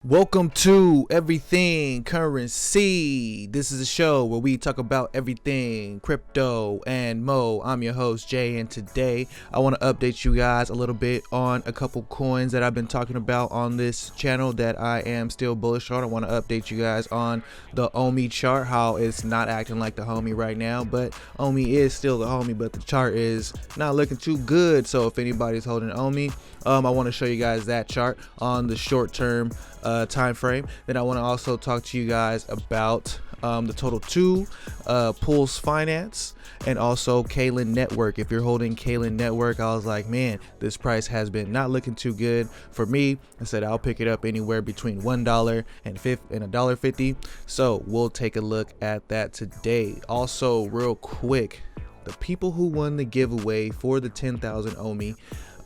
Welcome to Everything Currency. This is a show where we talk about everything crypto and mo. I'm your host Jay, and today I want to update you guys a little bit on a couple coins that I've been talking about on this channel that I am still bullish on. I want to update you guys on the Omi chart, how it's not acting like the homie right now, but Omi is still the homie, but the chart is not looking too good. So if anybody's holding Omi, I want to show you guys that chart on the short term time frame. Then I want to also talk to you guys about the total two pools finance and also Kylin Network. If you're holding Kylin Network, I was like, man, this price has been not looking too good for me. I said I'll pick it up anywhere between $1 and $1.50. So we'll take a look at that today. Also, real quick, the people who won the giveaway for the 10,000 Omi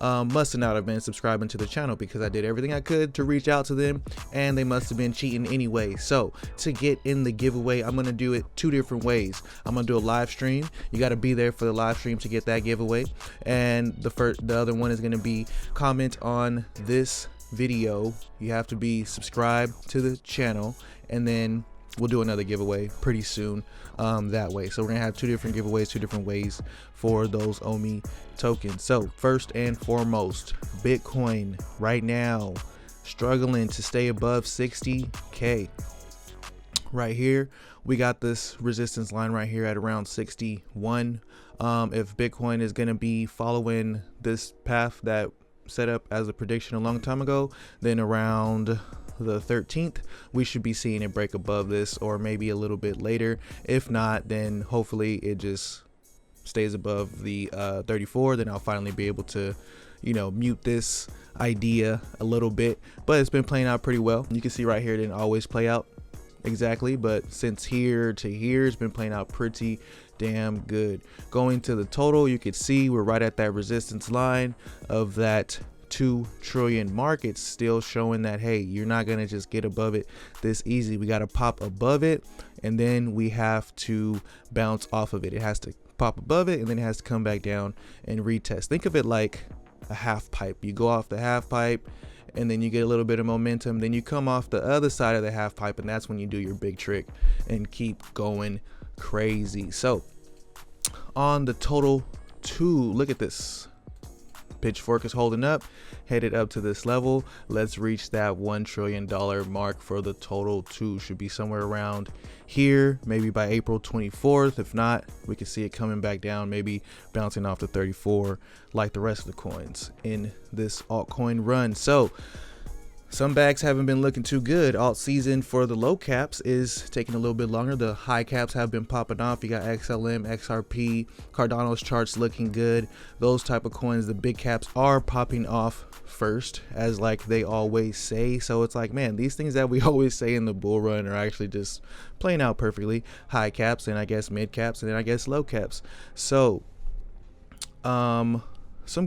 must not have been subscribing to the channel, because I did everything I could to reach out to them and they must have been cheating anyway. So to get in the giveaway, I'm going to do it two different ways. I'm going to do a live stream. You got to be there for the live stream to get that giveaway. And the other one is going to be comment on this video. You have to be subscribed to the channel, and then we'll do another giveaway pretty soon that way. So we're gonna have two different giveaways, two different ways for those Omi tokens. So first and foremost, Bitcoin right now struggling to stay above 60k. Right here we got this resistance line right here at around 61. If Bitcoin is going to be following this path that set up as a prediction a long time ago, then around the 13th we should be seeing it break above this, or maybe a little bit later. If not, then hopefully it just stays above the 34. Then I'll finally be able to, you know, mute this idea a little bit. But it's been playing out pretty well. You can see right here it didn't always play out exactly, but since here to here it's been playing out pretty damn good. Going to the total, you can see we're right at that resistance line of that 2 trillion mark. It's still showing that, hey, you're not gonna just get above it this easy. We got to pop above it, and then we have to bounce off of it. It has to pop above it, and then it has to come back down and retest. Think of it like a half pipe. You go off the half pipe, and then you get a little bit of momentum, then you come off the other side of the half pipe, and that's when you do your big trick and keep going crazy. So on the total two, look at this. Pitchfork is holding up, headed up to this level. Let's reach that $1 trillion mark for the total two. Should be somewhere around here, maybe by April 24th. If not, we can see it coming back down, maybe bouncing off the 34 like the rest of the coins in this altcoin run. So some bags haven't been looking too good. Alt season for the low caps is taking a little bit longer. The high caps have been popping off. You got XLM, XRP, Cardano's charts looking good. Those type of coins, the big caps are popping off first, as like they always say. So it's like, man, these things that we always say in the bull run are actually just playing out perfectly. High caps, and I guess mid caps, and then I guess low caps. So some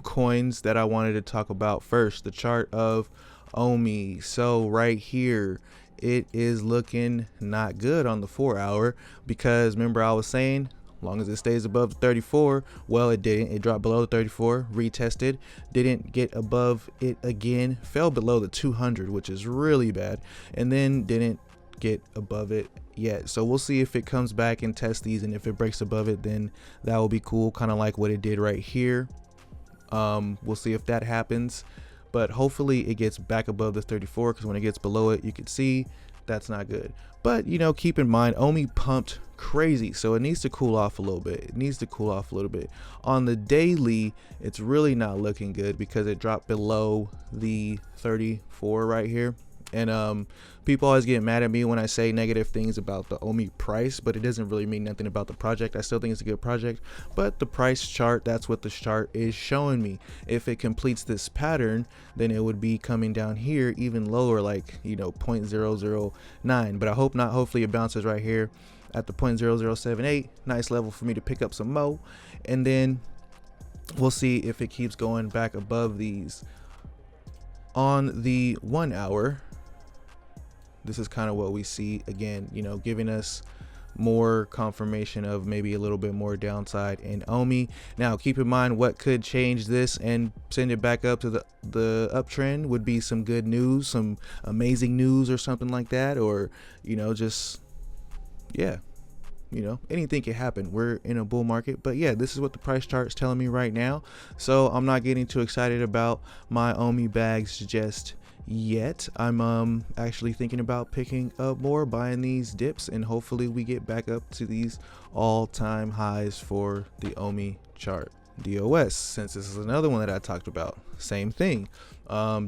coins that I wanted to talk about first, the chart of Omi. So right here it is looking not good on the 4 hour, because remember I was saying as long as it stays above the 34, well, it didn't. It dropped below the 34, retested, didn't get above it again, fell below the 200, which is really bad, and then didn't get above it yet. So we'll see if it comes back and tests these, and if it breaks above it, then that will be cool, kind of like what it did right here. We'll see if that happens, but hopefully it gets back above the 34, because when it gets below it, you can see that's not good. But you know, keep in mind, Omi pumped crazy, so it needs to cool off a little bit. It needs to cool off a little bit. On the daily, it's really not looking good, because it dropped below the 34 right here. And people always get mad at me when I say negative things about the Omi price, but it doesn't really mean nothing about the project. I still think it's a good project, but the price chart, that's what the chart is showing me. If it completes this pattern, then it would be coming down here even lower, like, you know, 0.009. But I hope not. Hopefully it bounces right here at the 0.0078. Nice level for me to pick up some mo, and then we'll see if it keeps going back above these. On the 1 hour, this is kind of what we see again, you know, giving us more confirmation of maybe a little bit more downside in Omi. Now, keep in mind what could change this and send it back up to the uptrend would be some good news, some amazing news or something like that, or just anything can happen. We're in a bull market, but yeah, this is what the price chart is telling me right now. So I'm not getting too excited about my Omi bags just yet. I'm actually thinking about picking up more, buying these dips, and hopefully we get back up to these all-time highs for the Omi chart. DOS, since this is another one that I talked about, same thing.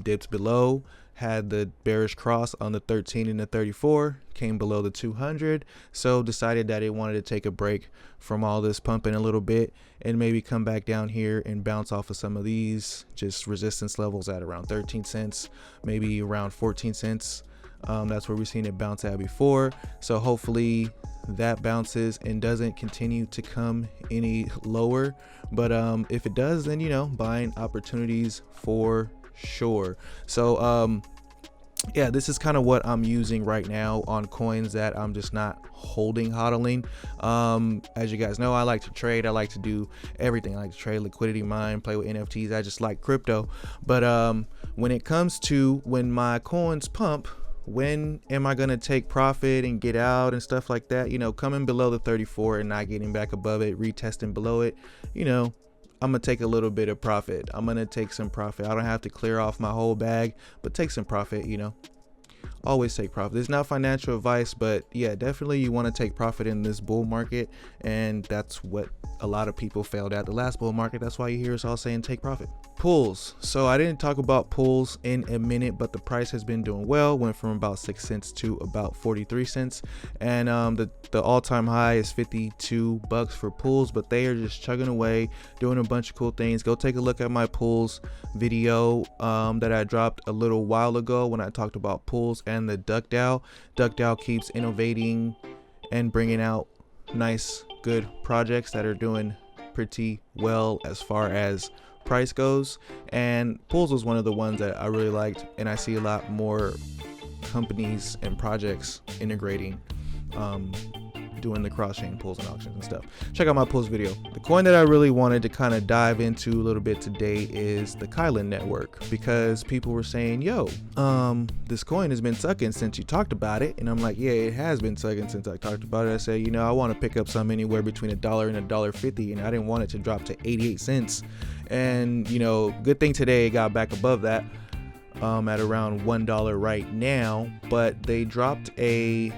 Dips below, had the bearish cross on the 13 and the 34, came below the 200, so decided that it wanted to take a break from all this pumping a little bit and maybe come back down here and bounce off of some of these just resistance levels at around 13 cents, maybe around 14 cents. That's where we've seen it bounce at before, so hopefully that bounces and doesn't continue to come any lower. But if it does, then buying opportunities for sure. So yeah, this is kind of what I'm using right now on coins that I'm just not holding, hodling. As you guys know, I like to trade. I like to do everything. I like to trade, liquidity mine, play with NFTs. I just like crypto. But when it comes to when my coins pump, when am I going to take profit and get out and stuff like that? Coming below the 34 and not getting back above it, retesting below it, I'm going to take a little bit of profit. I'm going to take some profit. I don't have to clear off my whole bag, but take some profit, always take profit. It's not financial advice, but yeah, definitely you want to take profit in this bull market. And that's what a lot of people failed at the last bull market. That's why you hear us all saying take profit. Pulls. So I didn't talk about pulls in a minute, but the price has been doing well. Went from about 6 cents to about 43 cents. And the all-time high is $52 for pulls, but they are just chugging away, doing a bunch of cool things. Go take a look at my pulls video that I dropped a little while ago when I talked about pulls and the Duck DAO. Duck DAO keeps innovating and bringing out nice, good projects that are doing pretty well as far as price goes, and pulls was one of the ones that I really liked, and I see a lot more companies and projects integrating doing the cross-chain pulls and auctions and stuff. Check out my pulls video. The coin that I really wanted to kind of dive into a little bit today is the Kylin Network, because people were saying, yo, this coin has been sucking since you talked about it. And I'm like, yeah, it has been sucking since I talked about it. I said, I want to pick up some anywhere between $1 and $1.50, and I didn't want it to drop to 88 cents. And good thing today it got back above that at around $1 right now. But they dropped a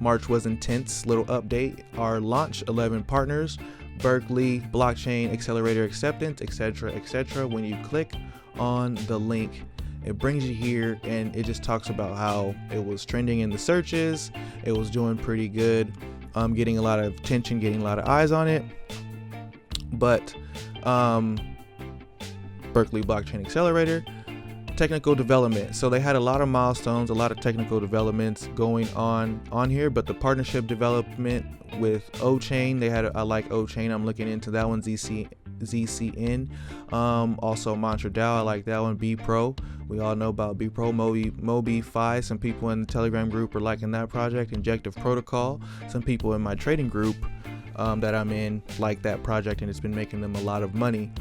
March was intense little update. Our launch 11 partners, Berkeley blockchain accelerator acceptance, etc. When you click on the link, it brings you here, and it just talks about how it was trending in the searches. It was doing pretty good, getting a lot of attention, getting a lot of eyes on it. But Berkeley blockchain accelerator, technical development. So they had a lot of milestones, a lot of technical developments going on here, but the partnership development with O-Chain, I like O-Chain. I'm looking into that one, ZCN. Also Mantra DAO, I like that one. B Pro, we all know about B Pro. Mobi Fi, some people in the Telegram group are liking that project. Injective Protocol, some people in my trading group that I'm in like that project, and it's been making them a lot of money.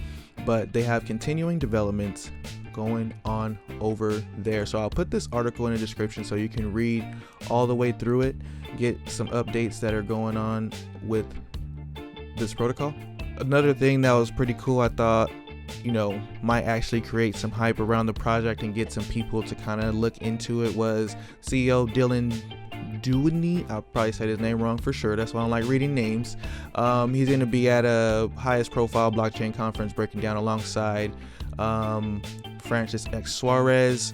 But they have continuing developments going on over there. So I'll put this article in the description so you can read all the way through it, get some updates that are going on with this protocol. Another thing that was pretty cool, I thought, might actually create some hype around the project and get some people to kind of look into it, was CEO Dylan Dewey. I'll probably say his name wrong for sure. That's why I don't like reading names. He's going to be at a highest profile blockchain conference breaking down alongside Francis X. Suarez,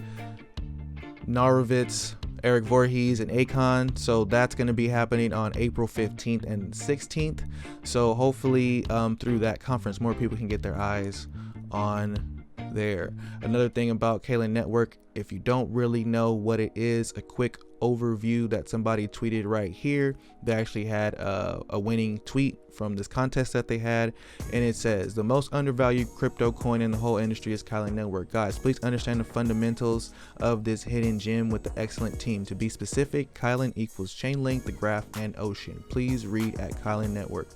Narovitz, Eric Voorhees, and Akon. So that's going to be happening on April 15th and 16th. So hopefully through that conference, more people can get their eyes on there. Another thing about Kylin Network, if you don't really know what it is, a quick overview that somebody tweeted right here. They actually had a winning tweet from this contest that they had, and it says the most undervalued crypto coin in the whole industry is Kylin Network. Guys, please understand the fundamentals of this hidden gem with the excellent team. To be specific, Kylin equals Chainlink, the Graph, and Ocean. Please read at Kylin Network,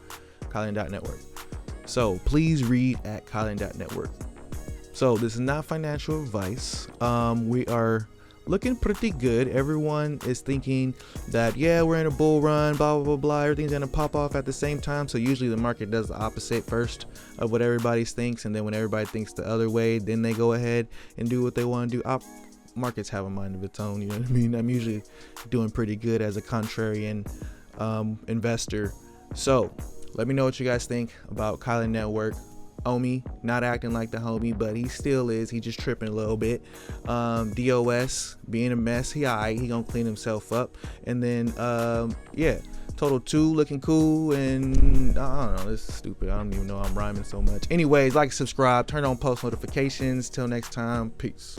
Kylin.network. So please read at Kylin.network. So this is not financial advice. We are looking pretty good. Everyone is thinking that, yeah, we're in a bull run, blah, blah, blah, blah. Everything's going to pop off at the same time. So usually the market does the opposite first of what everybody thinks. And then when everybody thinks the other way, then they go ahead and do what they want to do. Markets have a mind of its own. You know what I mean? I'm usually doing pretty good as a contrarian investor. So let me know what you guys think about Kylin Network. Omi, not acting like the homie, but he still is. He just tripping a little bit. DOS being a mess. He alright. He gonna clean himself up. And then yeah, Total 2 looking cool. And I don't know, this is stupid. I don't even know I'm rhyming so much. Anyways, like, subscribe, turn on post notifications. Till next time, peace.